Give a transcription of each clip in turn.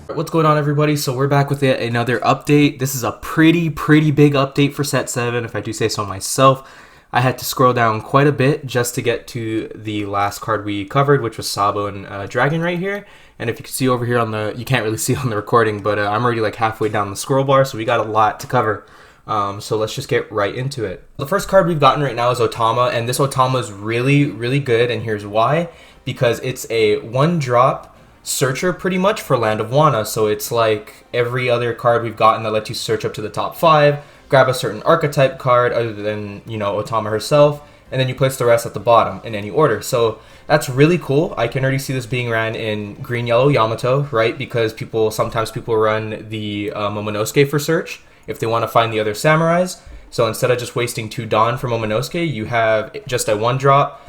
What's going on, everybody? So we're back with yet another update. This is a pretty big update for set 7, if I do say so myself. I had to scroll down quite a bit just to get to the last card we covered, which was Sabo and Dragon right here. And if you can see over here on the, you can't really see on the recording, but I'm already like halfway down the scroll bar, so we got a lot to cover. So let's just get right into it. The first card we've gotten right now is Otama, and this Otama is really good, and here's why. Because it's a 1-drop searcher pretty much for Land of Wana, so it's like every other card we've gotten that lets you search up to the top 5, grab a certain archetype card other than, you know, Otama herself, and then you place the rest at the bottom in any order. So that's really cool. I can already see this being ran in green yellow Yamato, right? Because sometimes people run the Momonosuke for search if they want to find the other samurais. So instead of just wasting 2 Dawn for Momonosuke, you have just a 1-drop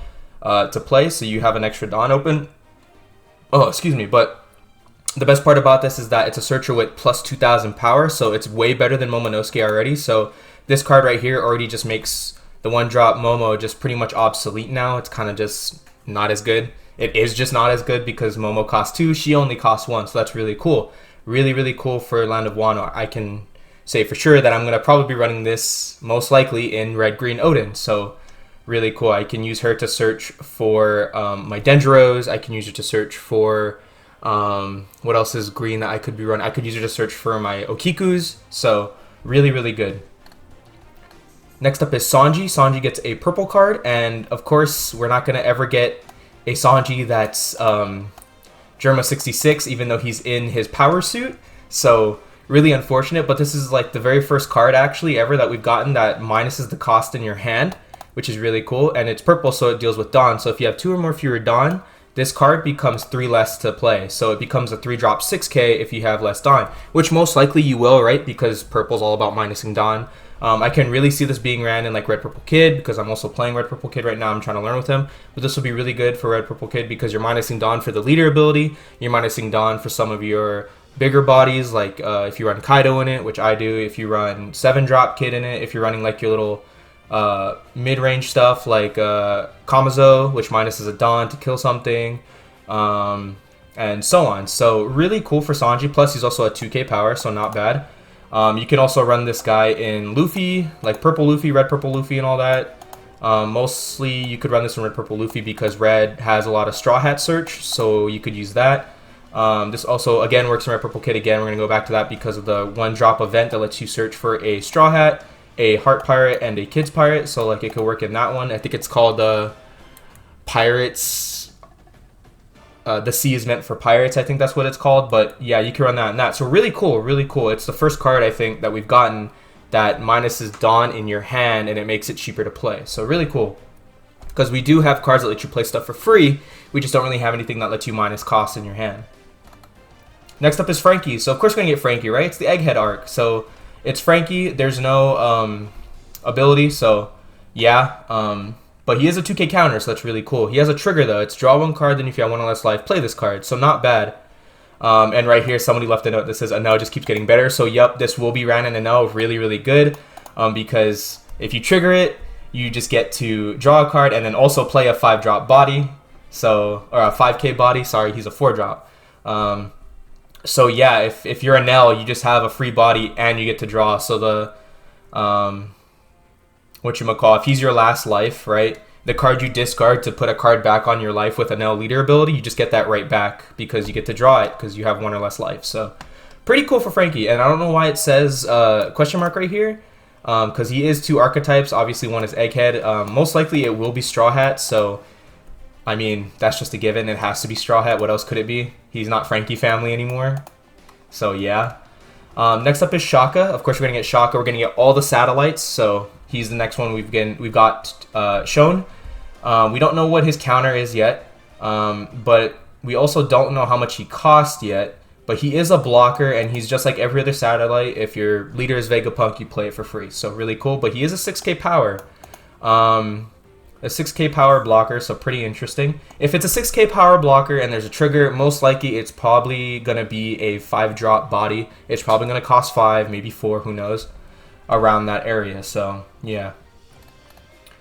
to play, so you have an extra Dawn open. Oh, excuse me, but the best part about this is that it's a searcher with plus 2,000 power, so it's way better than Momonosuke already. So this card right here already just makes the 1-drop Momo just pretty much obsolete now. It's kind of just not as good. It is just not as good because Momo costs 2, she only costs 1, so that's really cool. Really cool for Land of Wano. I can say for sure that I'm going to probably be running this most likely in Red-Green Odin, so really cool. I can use her to search for my Dendros. I can use her to search for what else is green that I could be running. I could use her to search for my Okikus. So really good. Next up is Sanji. Sanji gets a purple card, and of course we're not gonna ever get a Sanji that's Germa 66, even though he's in his power suit. So really unfortunate. But this is like the very first card actually ever that we've gotten that minuses the cost in your hand, which is really cool, and it's purple, so it deals with Dawn. So if you have 2 or more fewer Dawn, this card becomes 3 less to play. So it becomes a 3-drop 6k if you have less Dawn, which most likely you will, right? Because purple's all about minusing Dawn. I can really see this being ran in like Red Purple Kid, because I'm also playing Red Purple Kid right now. I'm trying to learn with him, but this will be really good for Red Purple Kid because you're minusing Dawn for the leader ability. You're minusing Dawn for some of your bigger bodies, like if you run Kaido in it, which I do. If you run 7-drop Kid in it, if you're running like your little mid-range stuff like Kamazo, which minuses a Dawn to kill something, and so on. So really cool for Sanji, plus he's also a 2k power, so not bad. You can also run this guy in Luffy, like Purple Luffy, Red Purple Luffy, and all that. Mostly you could run this in Red Purple Luffy because Red has a lot of Straw Hat search, so you could use that. This also again works in Red Purple Kid. Again, we're going to go back to that because of the 1-drop event that lets you search for a Straw Hat, a Heart Pirate, and a Kids Pirate, so like it could work in that one. I think it's called Pirates. The C is meant for pirates, I think that's what it's called, but yeah, you can run that and that. So really cool. It's the first card I think that we've gotten that minuses Dawn in your hand, and it makes it cheaper to play. So really cool, because we do have cards that let you play stuff for free. We just don't really have anything that lets you minus cost in your hand. Next up is Frankie. So of course we're gonna get Frankie, right? It's the Egghead arc, so it's Frankie. There's no ability, so yeah. But he is a 2k counter, so that's really cool. He has a trigger though. It's draw 1 card, then if you have 1 or less life, play this card. So not bad. And right here, somebody left a note that says Anel just keeps getting better. So yep, this will be ran in Anel really good. Because if you trigger it, you just get to draw a card and then also play a 5-drop body. So, or a 5k body. Sorry, he's a 4-drop. So yeah, if you're Anel, you just have a free body and you get to draw. So the whatchamacall, if he's your last life, right, the card you discard to put a card back on your life with Anel leader ability, you just get that right back because you get to draw it because you have 1 or less life. So pretty cool for Frankie. And I don't know why it says question mark right here, because he is 2 archetypes. Obviously one is Egghead. Most likely it will be Straw Hat, so I mean, that's just a given. It has to be Straw Hat. What else could it be? He's not Frankie family anymore. So yeah. Next up is Shaka. Of course, we're going to get Shaka. We're going to get all the satellites. So he's the next one we've got shown. We don't know what his counter is yet. But we also don't know how much he costs yet. But he is a blocker, and he's just like every other satellite. If your leader is Vegapunk, you play it for free. So really cool. But he is a 6k power. A 6k power blocker, so pretty interesting. If it's a 6k power blocker and there's a trigger, most likely it's probably going to be a 5-drop body. It's probably going to cost 5, maybe 4, who knows, around that area. So, yeah.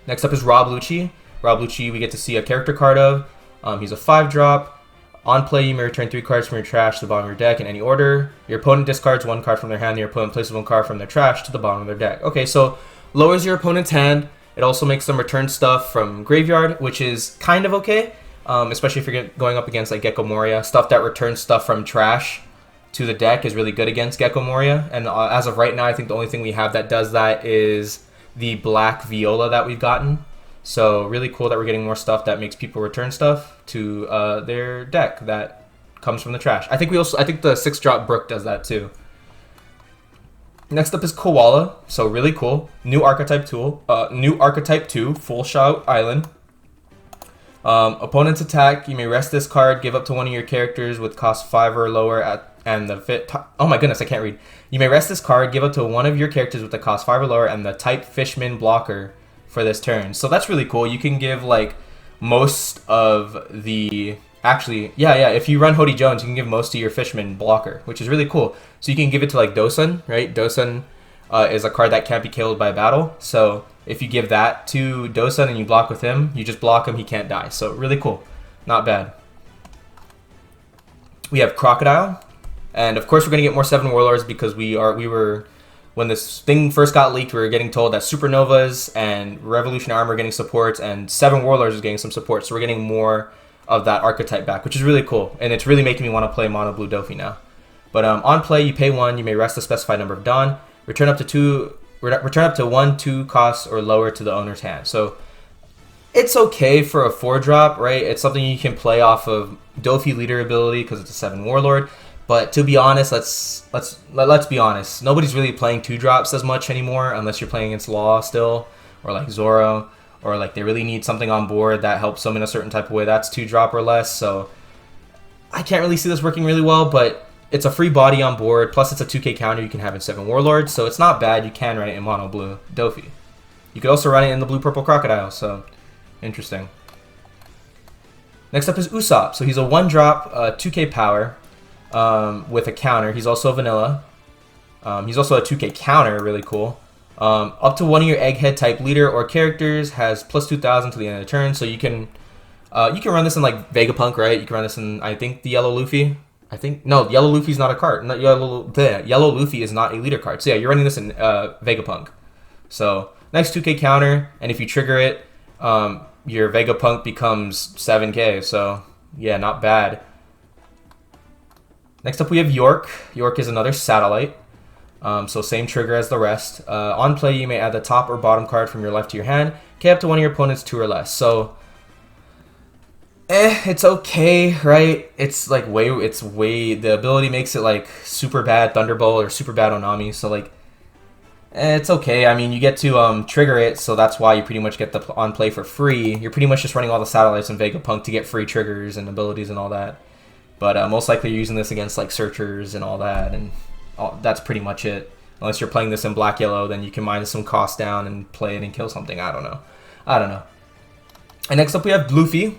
Next up is Rob Lucci. Rob Lucci, we get to see a character card of. He's a 5-drop. On play, you may return 3 cards from your trash to the bottom of your deck in any order. Your opponent discards 1 card from their hand, and your opponent places 1 card from their trash to the bottom of their deck. Okay, so lowers your opponent's hand. It also makes them return stuff from graveyard, which is kind of okay, especially if you're going up against like Gecko Moria. Stuff that returns stuff from trash to the deck is really good against Gecko Moria. And as of right now, I think the only thing we have that does that is the black Viola that we've gotten. So really cool that we're getting more stuff that makes people return stuff to their deck that comes from the trash. I think the 6-drop Brook does that too. Next up is Koala. So really cool. New archetype 2, Full Shout Island. Opponent's attack, you may rest this card, give up to one of your characters with cost 5 or lower and the fit. Oh my goodness, I can't read. You may rest this card, give up to one of your characters with the cost 5 or lower and the type Fishman blocker for this turn. So that's really cool. You can give like most of the if you run Hody Jones, you can give most of your Fishman blocker, which is really cool. So you can give it to like Dosun, right? Dosun is a card that can't be killed by battle. So if you give that to Dosun and you block with him, you just block him, he can't die. So really cool. Not bad. We have Crocodile. And of course we're going to get more 7 Warlords because we were when this thing first got leaked, we were getting told that Supernovas and Revolution Armor are getting supports and 7 Warlords is getting some support. So we're getting more of that archetype back, which is really cool. And it's really making me want to play Mono Blue Dofi now. But on play, you pay 1, you may rest a specified number of Dawn, return up to 1, 2 costs or lower to the owner's hand. So it's okay for a 4-drop, right? It's something you can play off of Dofi leader ability because it's a 7 Warlord. But to be honest, let's be honest. Nobody's really playing 2-drops as much anymore unless you're playing against Law still, or like Zoro, or like they really need something on board that helps them in a certain type of way. That's 2-drop or less. So I can't really see this working really well, but it's a free body on board. Plus it's a 2k counter you can have in 7 Warlords, so it's not bad. You can run it in Mono Blue Dofi. You could also run it in the Blue Purple Crocodile. So interesting. Next up is Usopp. So he's a 1-drop, 2k power. With a counter. He's also vanilla. He's also a 2k counter, really cool. Up to one of your egghead type leader or characters has plus 2,000 to the end of the turn. So you can run this in like Vegapunk, right? You can run this in, I think, the Yellow Luffy. No, Yellow Luffy's not a card. Yellow Luffy is not a leader card. So yeah, you're running this in Vegapunk. So nice 2k counter, and if you trigger it, your Vegapunk becomes 7k. So yeah, not bad. Next up we have York. York is another satellite, so same trigger as the rest. On play, you may add the top or bottom card from your left to your hand. K up to one of your opponent's 2 or less. So, it's okay, right? It's like the ability makes it like super bad Thunderbolt or super bad Onami. So like, it's okay. I mean, you get to trigger it, so that's why you pretty much get the on play for free. You're pretty much just running all the satellites in Vegapunk to get free triggers and abilities and all that. But most likely you're using this against like searchers and all that, and that's pretty much it. Unless you're playing this in black-yellow, then you can minus some cost down and play it and kill something. I don't know. And next up we have Luffy.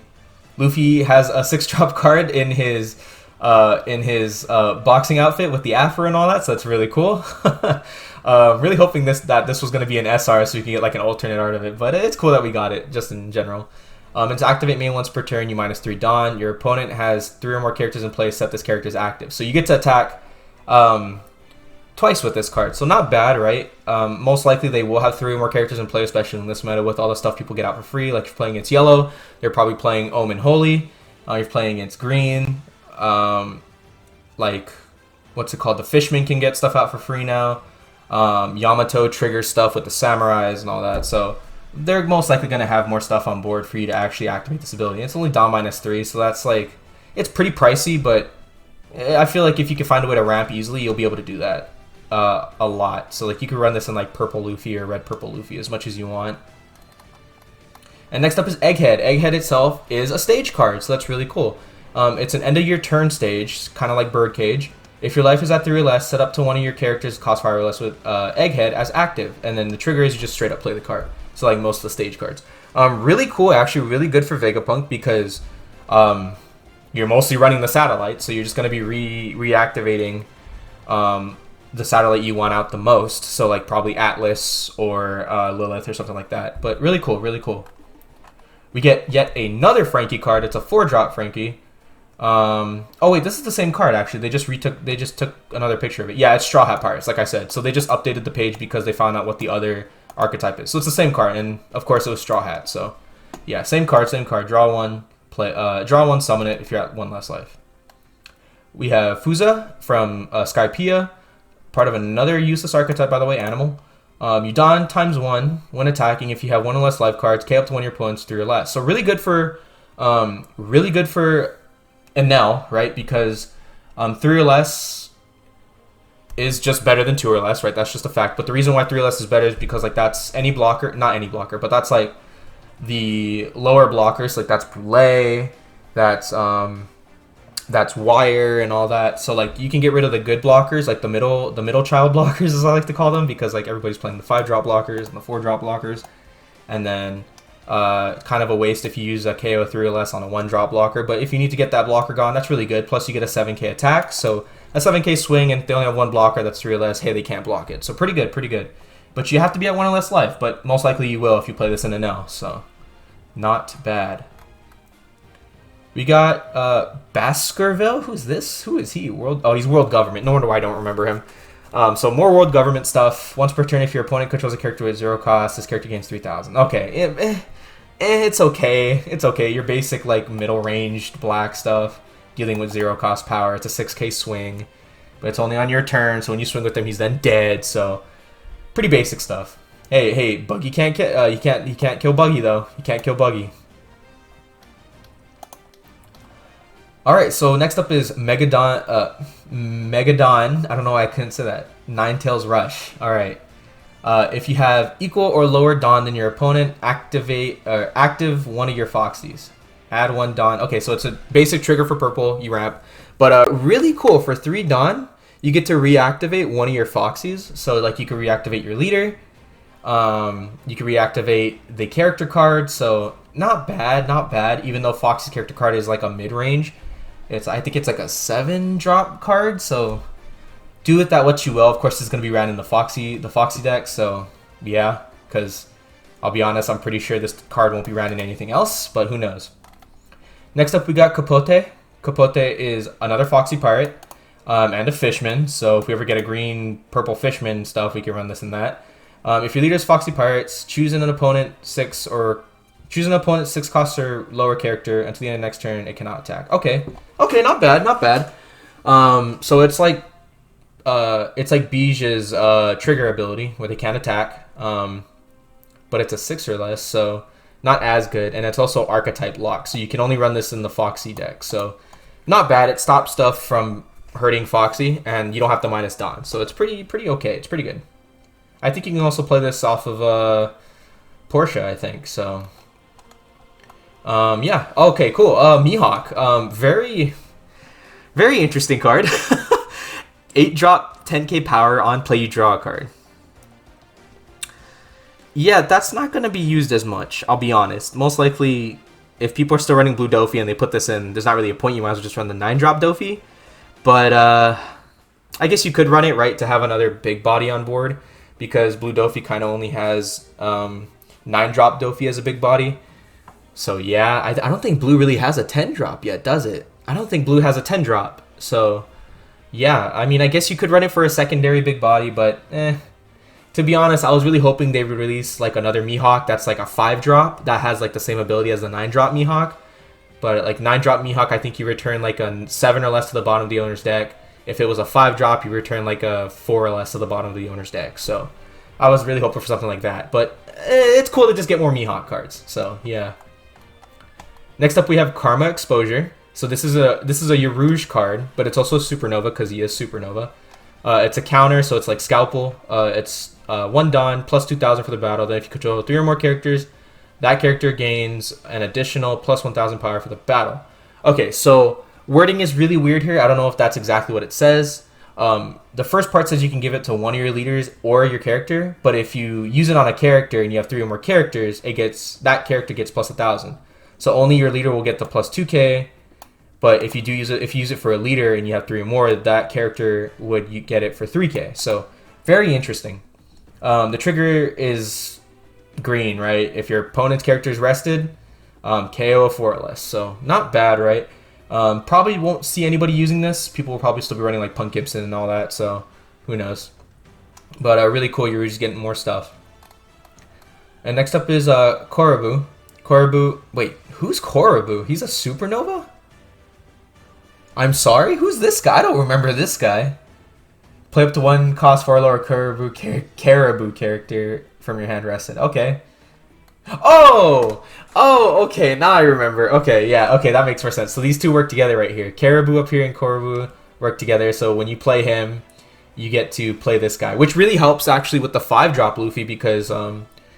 Luffy has a 6-drop card in his boxing outfit with the afro and all that, so that's really cool. Really hoping that this was going to be an SR so you can get like an alternate art of it, but it's cool that we got it just in general. And to activate main once per turn, you minus 3 Dawn. Your opponent has 3 or more characters in play except this character is active. So you get to attack twice with this card. So not bad, right? Most likely they will have 3 or more characters in play, especially in this meta with all the stuff people get out for free. Like if you're playing against yellow, they're probably playing Omen Holy. You're playing against green. Like, what's it called? The Fishman can get stuff out for free now. Yamato triggers stuff with the Samurais and all that. So they're most likely going to have more stuff on board for you to actually activate this ability. It's only Dawn minus 3, so that's like, it's pretty pricey, but I feel like if you can find a way to ramp easily, you'll be able to do that a lot. So like you can run this in like Purple Luffy or Red Purple Luffy as much as you want. And next up is Egghead. Egghead itself is a stage card, so that's really cool. It's an end of your turn stage, kind of like Birdcage. If your life is at 3 or less, set up to one of your characters cost 5 or less with Egghead as active, and then the trigger is you just straight up play the card. So like most of the stage cards. Really cool, actually really good for Vegapunk because you're mostly running the satellite, so you're just going to be reactivating the satellite you want out the most. So like probably Atlas or Lilith or something like that. But really cool, really cool. We get yet another Frankie card. It's a 4-drop Frankie. Oh wait, this is the same card actually. They just took another picture of it. Yeah, it's Straw Hat Pirates, like I said. So they just updated the page because they found out what the other archetype is. So it's the same card, and of course it was Straw Hat. So yeah, same card, same card. Draw one, draw one, summon it if you're at one less life. We have Fuza from Skypea, part of another useless archetype, by the way, animal. You don ×1 when attacking if you have one or less life cards. K up to one of your opponents, 3 or less. So really good for Enel, right? Because 3 or less is just better than 2 or less, right? That's just a fact. But the reason why 3 or less is better is because like that's any blocker, not any blocker, but that's like the lower blockers. Like that's Poulet, that's Wire and all that. So like you can get rid of the good blockers, like the middle child blockers, as I like to call them, because like everybody's playing the 5-drop blockers and the 4-drop blockers, and then kind of a waste if you use a KO 3 or less on a 1-drop blocker. But if you need to get that blocker gone, that's really good. Plus you get a 7k attack, so a 7k swing, and if they only have one blocker that's 3 or less, hey, they can't block it. So pretty good, pretty good. But you have to be at 1 or less life, but most likely you will if you play this in an L, so not bad. We got Baskerville. Who's this? Who is he? Oh, he's World Government. No wonder why I don't remember him. So more World Government stuff. Once per turn, if your opponent controls a character with 0 cost, this character gains 3,000. Okay, it's okay. It's okay. Your basic like middle ranged black stuff, dealing with 0 cost power. It's a 6k swing, but it's only on your turn. So when you swing with him, he's then dead. So pretty basic stuff. Hey, Buggy can't get. He can't kill Buggy though. He can't kill Buggy. Alright, so next up is Megadon, I don't know why I couldn't say that, Ninetales Rush. Alright, if you have equal or lower Dawn than your opponent, active one of your Foxies. Add 1 Dawn. Okay, so it's a basic trigger for purple, you ramp. But really cool, for 3 Dawn, you get to reactivate one of your Foxies. So like you can reactivate your leader, you can reactivate the character card, so not bad, even though Foxy's character card is like a mid-range. I think it's like a 7-drop card, so do with that what you will. Of course, it's going to be ran in the Foxy deck, so yeah, because I'll be honest, I'm pretty sure this card won't be ran in anything else, but who knows. Next up, we got Capote. Capote is another Foxy Pirate and a Fishman, so if we ever get a green-purple Fishman stuff, we can run this and that. If your leader is Foxy Pirates, choose an opponent 6 cost or lower character until the end of the next turn. It cannot attack. Okay, not bad. So it's like Bij's trigger ability where they can't attack, but it's a 6 or less, so not as good. And it's also archetype lock, so you can only run this in the Foxy deck. So not bad. It stops stuff from hurting Foxy, and you don't have to minus Dawn. So it's pretty okay. It's pretty good. I think you can also play this off of Portia, I think. So yeah. Okay, cool. Mihawk. Very interesting card. 8-drop, 10k power. On play, you draw a card. Yeah, that's not going to be used as much, I'll be honest. Most likely, if people are still running Blue Dofi and they put this in, there's not really a point. You might as well just run the 9-drop Dofi. But I guess you could run it, right, to have another big body on board, because Blue Dofi kind of only has 9-drop Dofi as a big body. So yeah, I don't think Blue really has a 10-drop yet, does it? I don't think Blue has a 10-drop. So yeah, I mean, I guess you could run it for a secondary big body, but to be honest, I was really hoping they would release like another Mihawk that's like a 5-drop that has like the same ability as the 9-drop Mihawk. But like 9-drop Mihawk, I think you return like a 7 or less to the bottom of the owner's deck. If it was a 5-drop, you return like a 4 or less to the bottom of the owner's deck. So I was really hoping for something like that. But it's cool to just get more Mihawk cards. So yeah. Next up, we have Karma Exposure. So this is a Yarouge card, but it's also a Supernova because he is Supernova. It's a counter, so it's like Scalpel. It's 1 Dawn plus 2,000 for the battle. Then if you control 3 or more characters, that character gains an additional plus 1,000 power for the battle. Okay, so wording is really weird here. I don't know if that's exactly what it says. The first part says you can give it to one of your leaders or your character, but if you use it on a character and you have 3 or more characters, that character gets plus 1,000. So only your leader will get the plus 2k, but if you use it for a leader and you have 3 or more, that character would get it for 3k. So very interesting. The trigger is green, right? If your opponent's character is rested, KO a 4 or less. So not bad, right? Probably won't see anybody using this. People will probably still be running like Punk Gibson and all that, so who knows. But really cool, you're just getting more stuff. And next up is Korobu. Korobu, wait, who's Korobu? He's a supernova? I'm sorry, who's this guy? I don't remember this guy. Play up to 1 cost warlord Caribou character from your hand rested. Okay. Oh, okay, now I remember. Okay, yeah, okay, that makes more sense. So these two work together right here. Caribou up here and Korobu work together, so when you play him, you get to play this guy, which really helps actually with the 5-drop Luffy because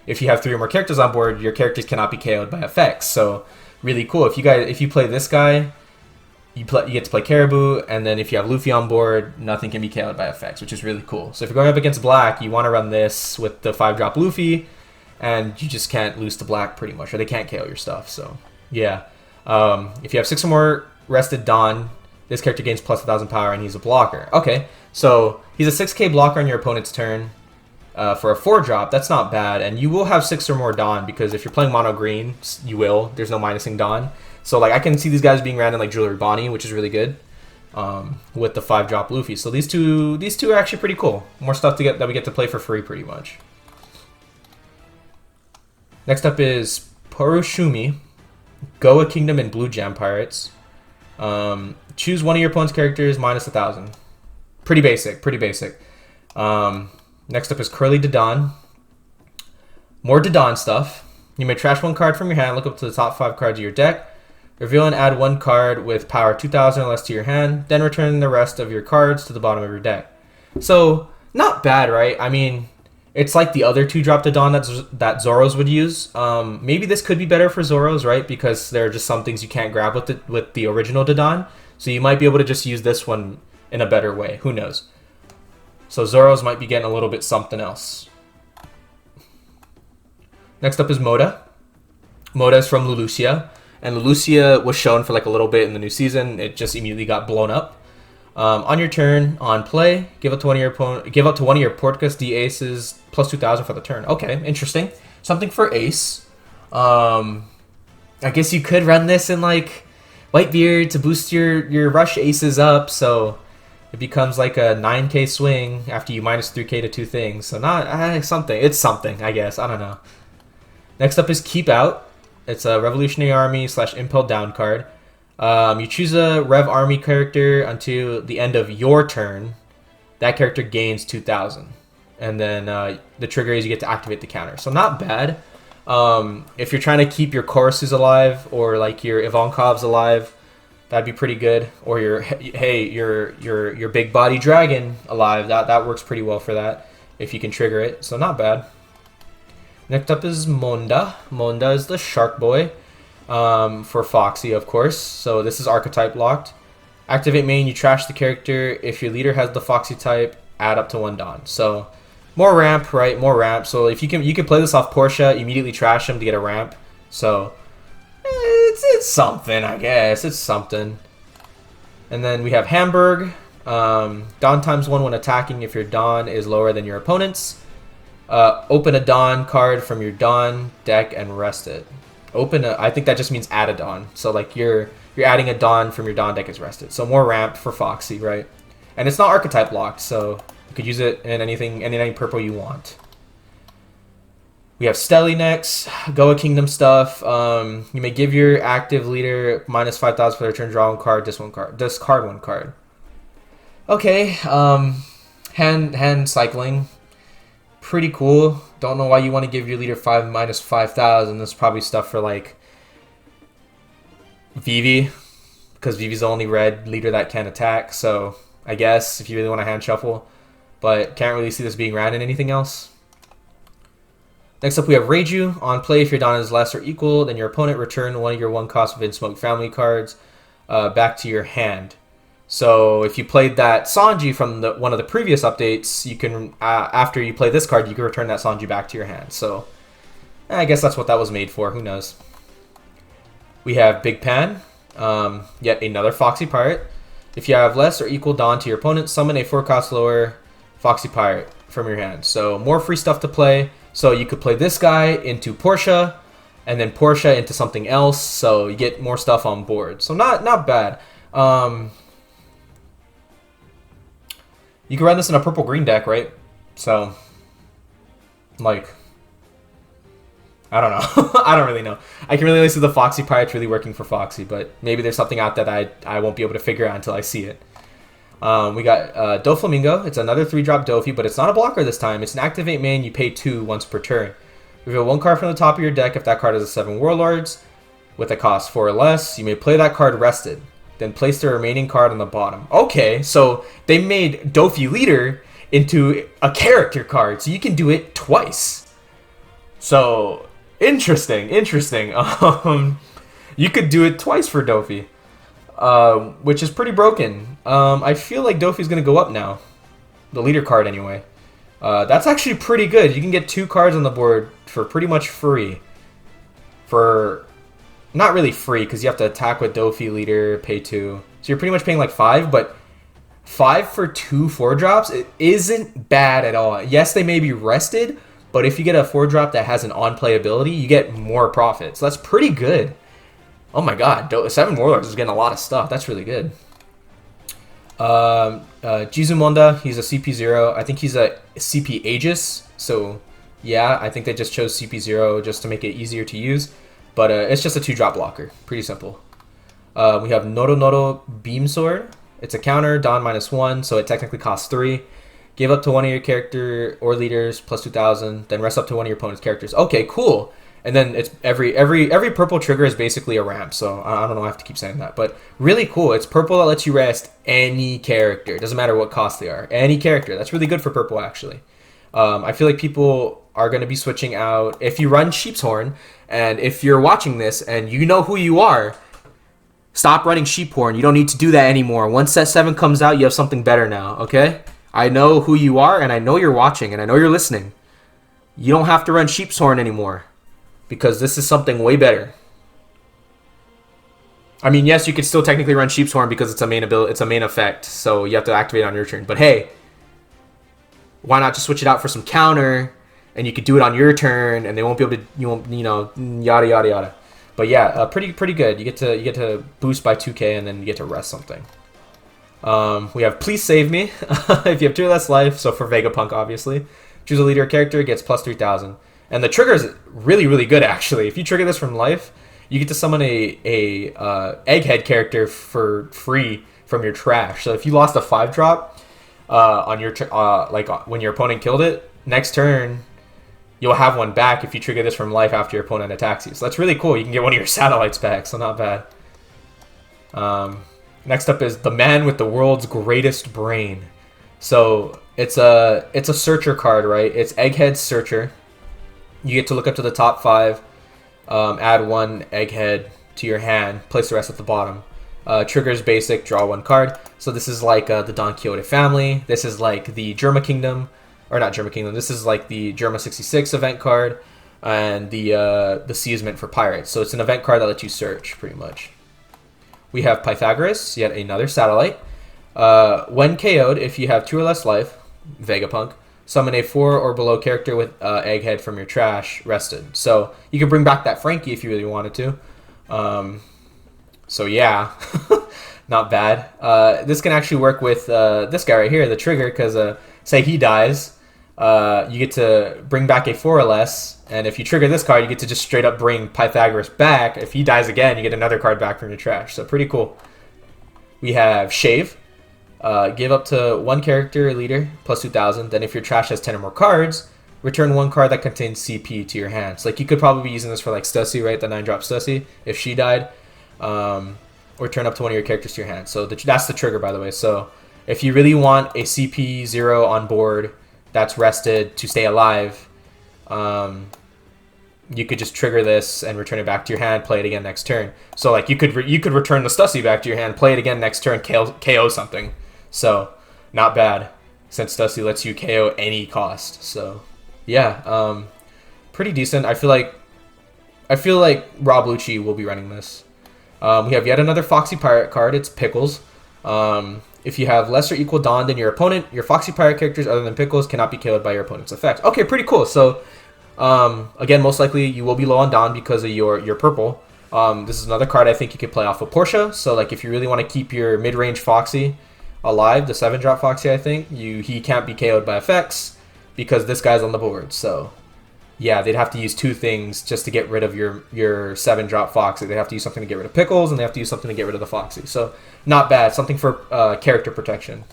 if you have 3 or more characters on board, your characters cannot be KO'd by effects. So really cool. If you play this guy, you get to play Caribou, and then if you have Luffy on board, nothing can be KO'd by effects, which is really cool. So if you're going up against Black, you want to run this with the 5-drop Luffy, and you just can't lose to Black pretty much, or they can't KO your stuff. So yeah, if you have 6 or more rested Dawn, this character gains plus 1,000 power, and he's a blocker. Okay, so he's a 6k blocker on your opponent's turn. For a 4-drop, that's not bad, and you will have 6 or more Dawn, because if you're playing mono green, you will. There's no minusing Dawn. So like I can see these guys being ran in like Jewelry Bonnie, which is really good, with the 5-drop Luffy. So these two are actually pretty cool. More stuff that we get to play for free pretty much. Next up is Poroshumi, Goa Kingdom and Blue Jam Pirates. Choose one of your opponent's characters minus 1,000. Pretty basic, pretty basic. Next up is Curly Dodon. More Dodon stuff. You may trash 1 card from your hand, look up to the top 5 cards of your deck, reveal and add 1 card with power 2,000 or less to your hand, then return the rest of your cards to the bottom of your deck. So, not bad, right? I mean, it's like the other 2-drop Dodon that Zoros would use. Maybe this could be better for Zoros, right? Because there are just some things you can't grab with the original Dodon. So you might be able to just use this one in a better way. Who knows? So Zoros might be getting a little bit something else. Next up is Moda. Moda is from Lulusia. And Lulusia was shown for like a little bit in the new season. It just immediately got blown up. On your turn, on play, give up to one of your Portcullis D aces plus 2,000 for the turn. Okay, interesting. Something for ace. I guess you could run this in like Whitebeard to boost your rush aces up, so it becomes like a 9k swing after you minus 3k to 2 things. So not something. It's something, I guess. I don't know. Next up is Keep Out. It's a Revolutionary Army / Impel Down card. You choose a Rev Army character until the end of your turn. That character gains 2,000. And then the trigger is you get to activate the counter. So not bad. If you're trying to keep your choruses alive or like your Ivankovs alive, that'd be pretty good. Or your big body dragon alive. That works pretty well for that if you can trigger it. So not bad. Next up is Monda. Monda is the Shark Boy for Foxy, of course. So this is archetype locked. Activate main, you trash the character. If your leader has the Foxy type, add up to 1 Dawn. So more ramp, right? More ramp. So if you can play this off Portia, immediately trash him to get a ramp. So it's something, I guess. It's something. And then we have Hamburg. Dawn ×1 when attacking if your Dawn is lower than your opponent's. Open a Dawn card from your Dawn deck and rest it. I think that just means add a Dawn. So like you're adding a Dawn from your Dawn deck is rested. So more ramp for Foxy, right? And it's not archetype locked, so you could use it in any purple you want. We have Stelly next, Goa Kingdom stuff. You may give your active leader minus 5,000 for their turn, draw 1 card, discard 1 card. Okay, hand cycling. Pretty cool. Don't know why you want to give your leader minus 5,000. This is probably stuff for like Vivi, because Vivi's the only red leader that can attack. So I guess if you really want to hand shuffle, but can't really see this being ran in anything else. Next up we have Reiju. On play, if your Dawn is less or equal than your opponent, return 1 of your 1-cost Vinsmoke family cards back to your hand. So if you played that Sanji from one of the previous updates, you can after you play this card, you can return that Sanji back to your hand. So I guess that's what that was made for. Who knows? We have Big Pan, yet another Foxy Pirate. If you have less or equal Dawn to your opponent, summon a 4-cost lower Foxy Pirate from your hand. So more free stuff to play. So you could play this guy into Portia, and then Portia into something else, so you get more stuff on board. So not bad. You can run this in a purple-green deck, right? So, like, I don't know. I don't really know. I can really only see the Foxy Pirates really working for Foxy, but maybe there's something out that I won't be able to figure out until I see it. We got Doflamingo. It's another 3-drop Dofi, but it's not a blocker this time. It's an activate main. You pay 2 once per turn. Reveal 1 card from the top of your deck if that card has a 7 warlords with a cost 4 or less. You may play that card rested. Then place the remaining card on the bottom. Okay, so they made Dofi Leader into a character card, so you can do it twice. So, interesting. You could do it twice for Dofi, which is pretty broken. I feel like Dofi's going to go up now. The leader card, anyway. That's actually pretty good. You can get 2 cards on the board for pretty much free. For... not really free, because you have to attack with Dofi Leader, pay 2. So you're pretty much paying like 5, but 5 for 2 4-drops, it isn't bad at all. Yes, they may be rested, but if you get a 4-drop that has an on-play ability, you get more profit. So that's pretty good. Oh my god, 7 Warlords is getting a lot of stuff. That's really good. Jizumonda, he's a CP0. I think he's a CP Aegis. So yeah, I think they just chose CP0 just to make it easier to use. But it's just a 2-drop blocker. Pretty simple. We have Noro Beam Sword. It's a counter, Dawn -1, so it technically costs 3. Give up to one of your character or leaders plus 2,000. Then rest up to one of your opponent's characters. Okay, cool. And then it's every purple trigger is basically a ramp. So I don't know. I have to keep saying that, but really cool. It's purple that lets you rest any character. It doesn't matter what cost they are. Any character. That's really good for purple actually. I feel like people are going to be switching out if you run Sheep's Horn, and if you're watching this and you know who you are, stop running Sheep Horn. You don't need to do that anymore. Once set 7 comes out, you have something better now, okay? I know who you are, and I know you're watching, and I know you're listening. You don't have to run Sheep's Horn anymore, because this is something way better. I mean, yes, you could still technically run Sheep's Horn because it's a main ability, it's a main effect, so you have to activate on your turn. But hey, why not just switch it out for some counter, and you could do it on your turn, and they won't be able to, you know, yada yada yada. But yeah, pretty good. You get to boost by 2k, and then you get to rest something. We have Please Save Me if you have 2 or less life. So for Vegapunk, obviously, choose a leader character, gets plus 3,000, and the trigger is really good actually. If you trigger this from life, you get to summon a Egghead character for free from your trash. So if you lost a 5-drop on your when your opponent killed it, next turn you'll have one back if you trigger this from life after your opponent attacks you. So that's really cool. You can get one of your satellites back, so not bad. Next up is the man with the world's greatest brain. So it's a searcher card, right? It's Egghead Searcher. You get to look up to the top 5, add 1 Egghead to your hand, place the rest at the bottom. Triggers basic, draw 1 card. So this is like the Don Quixote family. This is like the Germa Kingdom. Or not Germa Kingdom. This is like the Germa 66 event card, and the C is meant for pirates. So it's an event card that lets you search, pretty much. We have Pythagoras, yet another satellite. When KO'd, if you have 2 or less life, Vegapunk, summon a 4 or below character with Egghead from your trash, rested. So you can bring back that Frankie if you really wanted to. So yeah, not bad. This can actually work with this guy right here, the trigger, because say he dies, you get to bring back a 4 or less, and if you trigger this card, you get to just straight up bring Pythagoras back. If he dies again, you get another card back from your trash. So pretty cool. We have Shave. Give up to 1 character leader plus 2,000. Then if your trash has 10 or more cards, return 1 card that contains CP to your hands. Like you could probably be using this for like Stussy, right? The 9-drop Stussy, if she died. Return up to 1 of your characters to your hand. So that's the trigger, by the way. So if you really want a CP0 on board that's rested to stay alive, you could just trigger this and return it back to your hand, play it again next turn. So like you could return the Stussy back to your hand, play it again next turn, KO something. So not bad, since Stussy lets you KO any cost. So yeah, pretty decent. I feel like Rob Lucci will be running this. We have yet another Foxy Pirate card. It's Pickles. If you have less or equal Dawn than your opponent, your Foxy Pirate characters other than Pickles cannot be KO'd by your opponent's effect. Okay, pretty cool. So Again, most likely you will be low on Don because of your purple. This is another card I think you could play off of Portia. So like if you really want to keep your mid-range Foxy alive, the 7-drop Foxy, I think he can't be KO'd by effects because this guy's on the board. So yeah, they'd have to use 2 things just to get rid of your 7-drop Foxy. They have to use something to get rid of Pickles, and they have to use something to get rid of the Foxy. So not bad. Something for character protection.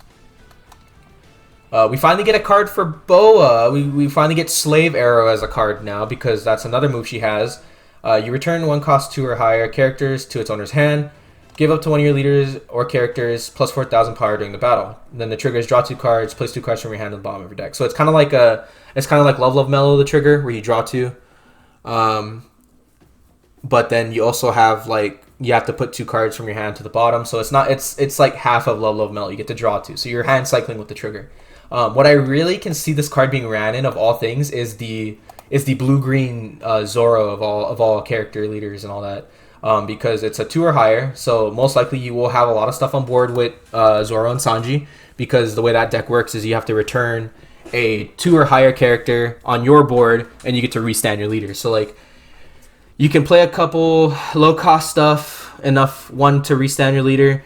We finally get a card for Boa. We finally get Slave Arrow as a card now because that's another move she has. You return 1 cost 2 or higher characters to its owner's hand. Give up to one of your leaders or characters plus 4,000 power during the battle. And then the trigger is draw 2 cards, place 2 cards from your hand to the bottom of your deck. So it's kind of like Love Love Mellow, the trigger, where you draw 2. But then you also have you have to put 2 cards from your hand to the bottom. So it's like half of Love Love Mellow. You get to draw 2. So you're hand cycling with the trigger. What I really can see this card being ran in of all things is the blue-green Zoro of all character leaders and all that. Because it's a 2 or higher, so most likely you will have a lot of stuff on board with Zoro and Sanji, because the way that deck works is you have to return a 2 or higher character on your board, and you get to restand your leader. So like, you can play a couple low-cost stuff, enough 1 to restand your leader,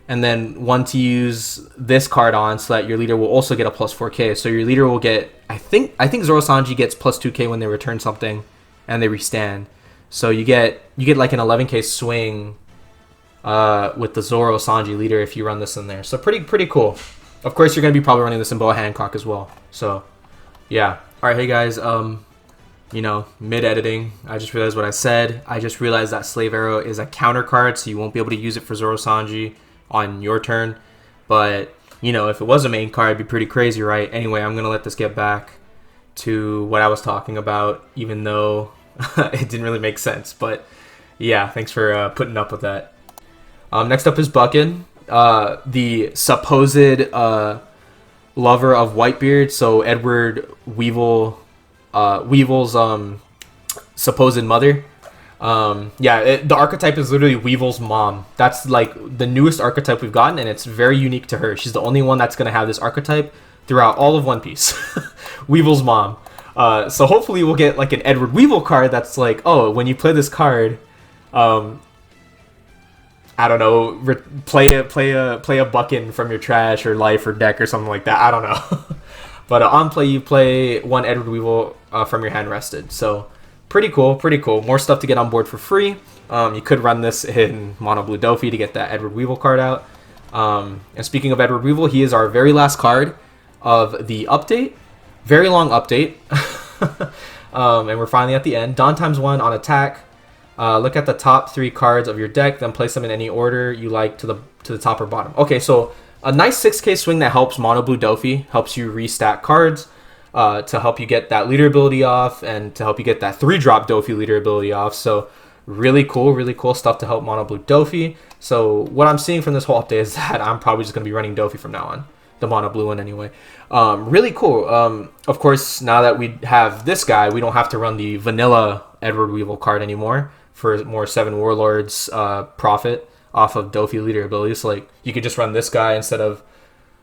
and then 1 to use this card on, so that your leader will also get a plus 4k. So your leader will get, I think Zoro Sanji gets plus 2k when they return something, and they restand. So you get like an 11k swing with the Zoro Sanji leader if you run this in there. So pretty cool. Of course, you're gonna be probably running this in Boa Hancock as well. So yeah. All right, hey guys. Mid editing, I just realized what I said. I just realized that Slave Arrow is a counter card, so you won't be able to use it for Zoro Sanji on your turn. But if it was a main card, it'd be pretty crazy, right? Anyway, I'm gonna let this get back to what I was talking about, even though it didn't really make sense. But yeah, thanks for putting up with that. Next up is Buckin, the supposed lover of Whitebeard. So Edward Weevil's supposed mother. The archetype is literally Weevil's mom. That's like the newest archetype we've gotten, and it's very unique to her. She's the only one that's gonna have this archetype throughout all of One Piece. Weevil's mom. So hopefully we'll get like an Edward Weevil card that's like, oh, when you play this card, I don't know, play a Buckin from your trash or life or deck or something like that. I don't know. But on play, you play 1 Edward Weevil from your hand rested. So pretty cool. More stuff to get on board for free. You could run this in Mono Blue Dofi to get that Edward Weevil card out. And speaking of Edward Weevil, he is our very last card of the update. Very long update. And we're finally at the end. Dawn ×1 on attack. Look at the top 3 cards of your deck, then place them in any order you like to the top or bottom. Okay, so a nice 6k swing that helps Mono Blue Dofi, helps you restack cards, to help you get that leader ability off, and to help you get that 3-drop Dofi leader ability off. So really cool stuff to help Mono Blue Dofi. So what I'm seeing from this whole update is that I'm probably just going to be running Dofi from now on. The Mono Blue one anyway. Really cool. Of course, now that we have this guy, we don't have to run the vanilla Edward Weevil card anymore for more 7 Warlords profit off of Dofi leader abilities. So like, you could just run this guy instead of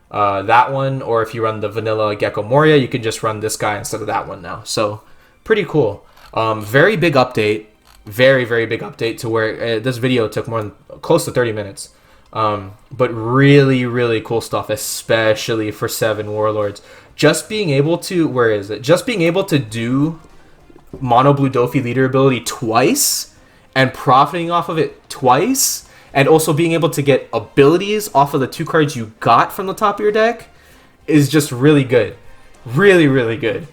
that one, or if you run the vanilla Gecko Moria, you can just run this guy instead of that one now. So pretty cool. Very big update. Very big update to where this video took more than close to 30 minutes. But really cool stuff, especially for 7 Warlords. Just being able to, Just being able to do Mono Blue Dofi leader ability twice and profiting off of it twice, and also being able to get abilities off of the 2 cards you got from the top of your deck is just really good. Really good.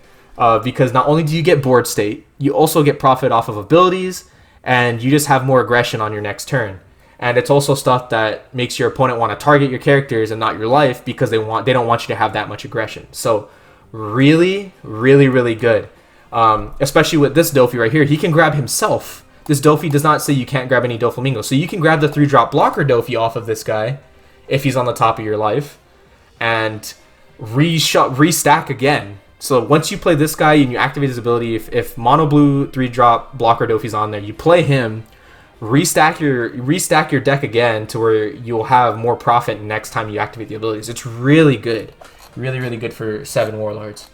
Because not only do you get board state, you also get profit off of abilities, and you just have more aggression on your next turn. And it's also stuff that makes your opponent want to target your characters and not your life, because they don't want you to have that much aggression. So really good. Especially with this Dofi right here, he can grab himself. This Dofi does not say you can't grab any Doflamingo. So you can grab the 3-drop blocker Dofi off of this guy if he's on the top of your life, and restack again. So once you play this guy and you activate his ability, if Mono Blue 3-drop blocker Dofi's on there, you play him, restack your deck again to where you'll have more profit next time you activate the abilities. It's really good. Really good for 7 Warlords.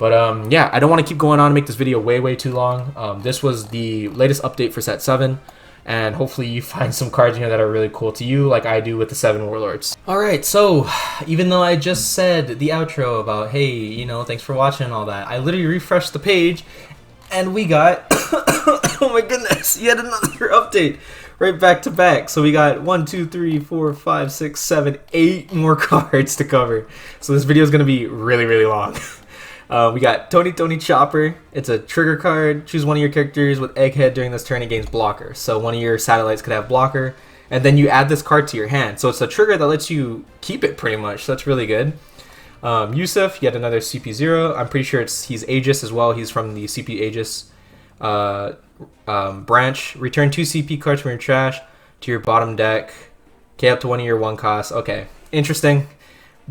But yeah, I don't want to keep going on and make this video way too long. This was the latest update for set 7. And hopefully you find some cards in here that are really cool to you, like I do with the 7 warlords. Alright, so even though I just said the outro about, hey, you know, thanks for watching and all that, I literally refreshed the page and we got, oh my goodness, yet another update right back to back. So we got 1, 2, 3, 4, 5, 6, 7, 8 more cards to cover. So this video is going to be really long. We got Tony Chopper. It's a trigger card. Choose one of your characters with Egghead during this turn against blocker. So one of your satellites could have blocker. And then you add this card to your hand. So it's a trigger that lets you keep it pretty much. So that's really good. Yusuf, yet another CP0. I'm pretty sure he's Aegis as well. He's from the CP Aegis branch. Return 2 CP cards from your trash to your bottom deck. Okay, up to one of your 1 costs. Okay, interesting.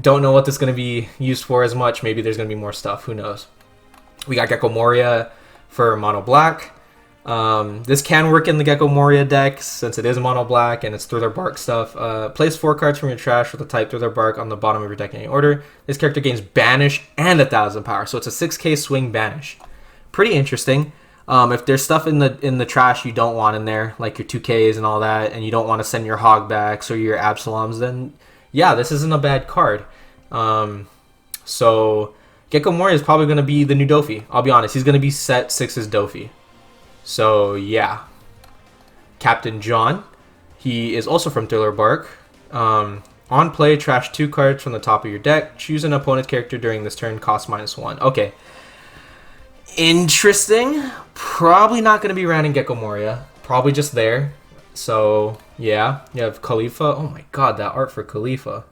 Don't know what this is going to be used for as much. Maybe there's going to be more stuff. Who knows? We got Gecko Moria for mono black. This can work in the Gecko Moria deck since it is mono black and it's Thriller Bark stuff. Place 4 cards from your trash with the type Thriller Bark on the bottom of your deck in any order. This character gains Banish and 1,000 power. So it's a 6k swing Banish. Pretty interesting. If there's stuff in the trash you don't want in there, like your 2Ks and all that, and you don't want to send your Hogbacks or your Absaloms, then yeah, this isn't a bad card. So Gecko Moria is probably going to be the new Dofi. I'll be honest, he's going to be set 6's Dofi. So yeah. Captain John, he is also from Thriller Bark. On play, trash 2 cards from the top of your deck. Choose an opponent's character during this turn, cost -1. Okay. Interesting. Probably not going to be running Gecko Moria. Probably just there. So, yeah. You have Khalifa. Oh my god, that art for Khalifa.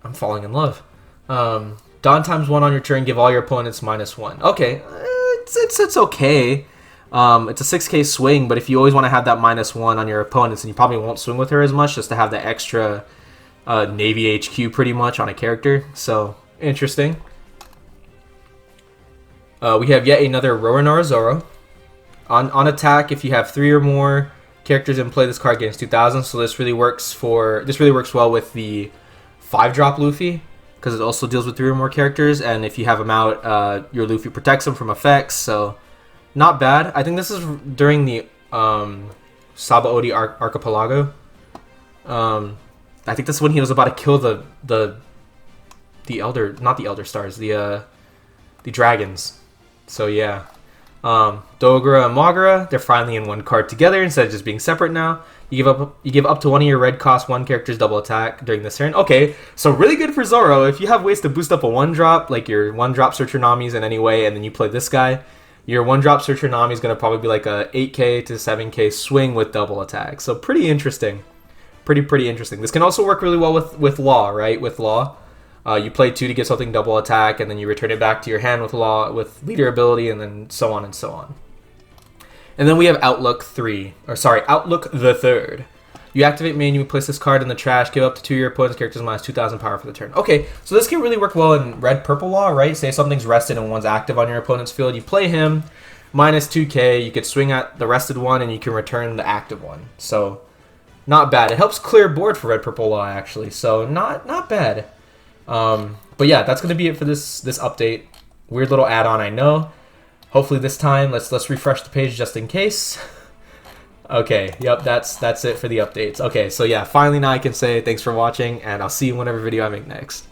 I'm falling in love. Dawn times 1 on your turn. Give all your opponents -1. Okay. It's okay. It's a 6k swing, but if you always want to have that -1 on your opponents, then you probably won't swing with her as much just to have the extra Navy HQ pretty much on a character. So, interesting. We have yet another Roranar Zoro. On attack, if you have 3 or more characters in play, this card gains 2,000. So this really works well with the 5-drop Luffy because it also deals with 3 or more characters. And if you have them out, your Luffy protects them from effects. So not bad. I think this is during the Sabaody Archipelago. I think this is when he was about to kill the Elder, not the Elder Stars, the dragons. So yeah. Dogra and Magura, they're finally in 1 card together instead of just being separate now. You give up to one of your red cost 1 characters double attack during this turn. Okay, so really good for Zoro. If you have ways to boost up a 1-drop, like your 1-drop Searcher Nami's in any way, and then you play this guy, your 1-drop Searcher Nami is going to probably be like a 8k to 7k swing with double attack. So pretty interesting. Pretty interesting. This can also work really well with Law, right? With Law. You play 2 to get something double attack, and then you return it back to your hand with Law, with leader ability, and then so on and so on. And then we have Outlook the Third. You activate manually, place this card in the trash, give up to 2 of your opponent's characters -2,000 power for the turn. Okay, so this can really work well in red-purple Law, right? Say something's rested and one's active on your opponent's field, you play him, -2k, you could swing at the rested one, and you can return the active one. So, not bad. It helps clear board for red-purple Law, actually, so not bad. But yeah, that's gonna be it for this update. Weird little add-on, I know. Hopefully this time, let's refresh the page just in case. Okay, yep, that's it for the updates. Okay, so yeah, finally now I can say thanks for watching, and I'll see you in whatever video I make next.